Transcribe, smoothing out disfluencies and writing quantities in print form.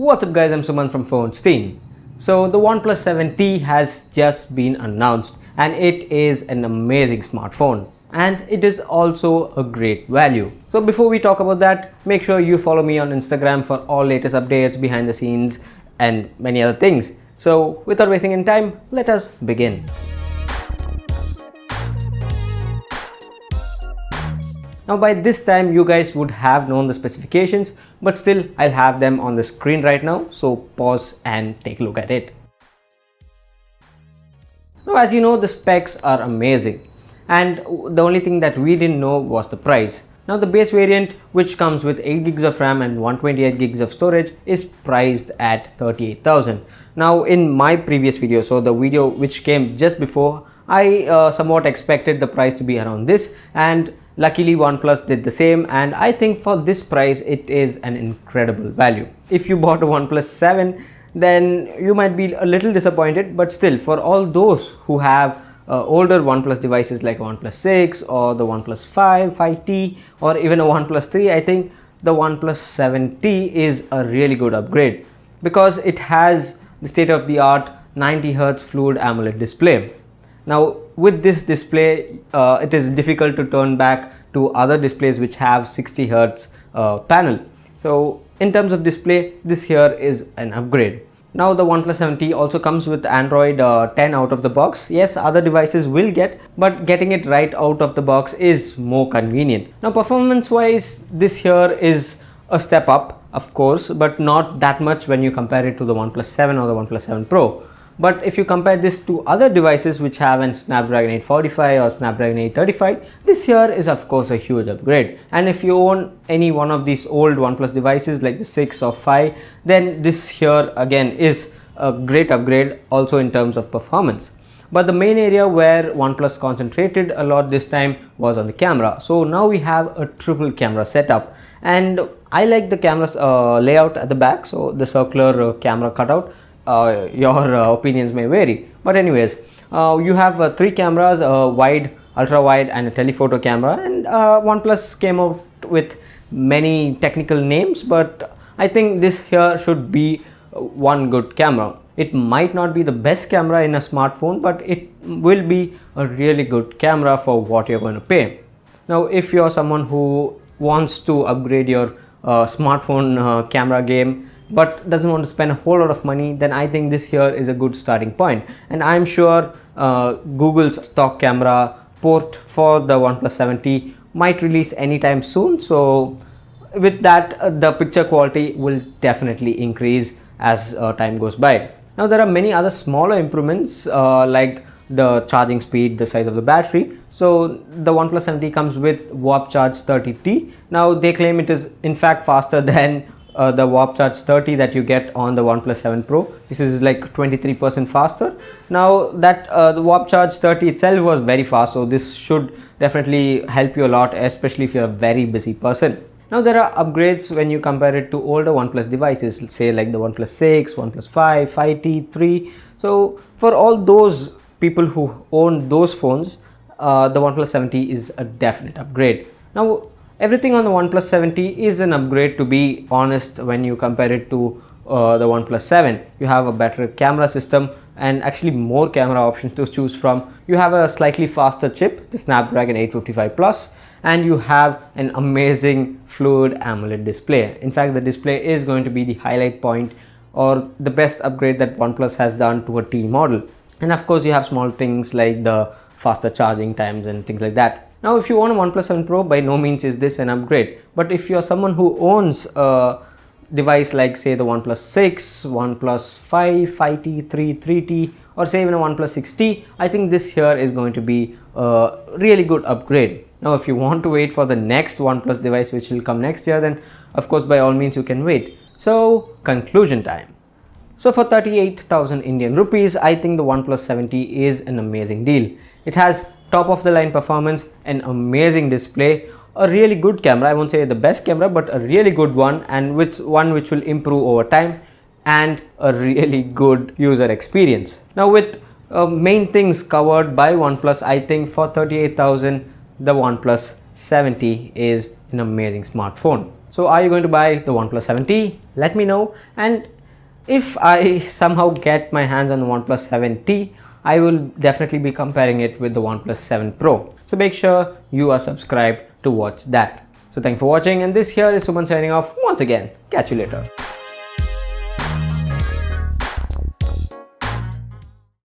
What's up guys, I'm Suman from Phones Team. So the OnePlus 7T has just been announced and it is an amazing smartphone and it is also a great value. So before we talk about that, make sure you follow me on Instagram for all latest updates, behind the scenes and many other things. So without wasting any time, let us begin. Now by this time you guys would have known the specifications, but still I'll have them on the screen right now, so pause and take a look at it. Now as you know, the specs are amazing and the only thing that we didn't know was the price. Now the base variant, which comes with 8 gigs of RAM and 128 gigs of storage, is priced at 38,000. Now in my previous video, so the video which came just before, I somewhat expected the price to be around this, and luckily OnePlus did the same, and I think for this price it is an incredible value. If you bought a OnePlus 7, then you might be a little disappointed, but still, for all those who have older OnePlus devices like OnePlus 6 or the OnePlus 5, 5T or even a OnePlus 3, I think the OnePlus 7T is a really good upgrade because it has the state-of-the-art 90Hz Fluid AMOLED display. Now with this display, it is difficult to turn back to other displays which have 60Hz panel. So in terms of display, this here is an upgrade. Now the OnePlus 7T also comes with Android 10 out of the box. Yes, other devices will get, but getting it right out of the box is more convenient. Now performance wise, this here is a step up, of course, but not that much when you compare it to the OnePlus 7 or the OnePlus 7 Pro. But if you compare this to other devices which have an Snapdragon 845 or Snapdragon 835, this here is of course a huge upgrade. And if you own any one of these old OnePlus devices like the 6 or 5, then this here again is a great upgrade also in terms of performance. But the main area where OnePlus concentrated a lot this time was on the camera. So now we have a triple camera setup, and I like the camera's layout at the back, so the circular camera cutout. Your opinions may vary, but anyways, you have 3 cameras, a wide, ultra wide and a telephoto camera, and OnePlus came out with many technical names, but I think this here should be one good camera. It might not be the best camera in a smartphone, but it will be a really good camera for what you're going to pay. Now if you're someone who wants to upgrade your smartphone camera game but doesn't want to spend a whole lot of money, then I think this here is a good starting point. And I'm sure Google's stock camera port for the OnePlus 7T might release anytime soon, so with that the picture quality will definitely increase as time goes by. Now there are many other smaller improvements like the charging speed, the size of the battery. So the OnePlus 7T comes with Warp Charge 30T. Now they claim it is in fact faster than the Warp Charge 30 that you get on the OnePlus 7 Pro. This is like 23% faster. Now that the Warp Charge 30 itself was very fast, so this should definitely help you a lot, especially if you're a very busy person. Now there are upgrades when you compare it to older OnePlus devices, say like the OnePlus 6, OnePlus 5, 5T, 3. So for all those people who own those phones, the OnePlus 7T is a definite upgrade. Now everything on the OnePlus 7T is an upgrade, to be honest, when you compare it to the OnePlus 7. You have a better camera system and actually more camera options to choose from. You have a slightly faster chip, the Snapdragon 855 Plus, and you have an amazing Fluid AMOLED display. In fact, the display is going to be the highlight point or the best upgrade that OnePlus has done to a T model. And of course, you have small things like the faster charging times and things like that. Now if you own a OnePlus 7 Pro, by no means is this an upgrade, but if you're someone who owns a device like say the OnePlus 6, OnePlus 5, 5T, 3, 3T or say even a OnePlus 6T, I think this here is going to be a really good upgrade. Now if you want to wait for the next OnePlus device which will come next year, then of course by all means you can wait. So conclusion time. So for 38,000 Indian rupees, I think the OnePlus 7T is an amazing deal. It has top of the line performance, an amazing display, a really good camera, I won't say the best camera, but a really good one, and which will improve over time, and a really good user experience. Now with main things covered by OnePlus, I think for 38,000 the OnePlus 7T is an amazing smartphone. So are you going to buy the OnePlus 7T? Let me know. And if I somehow get my hands on the OnePlus 7T, I will definitely be comparing it with the OnePlus 7 Pro. So make sure you are subscribed to watch that. So thanks for watching, and this here is Suman signing off once again. Catch you later.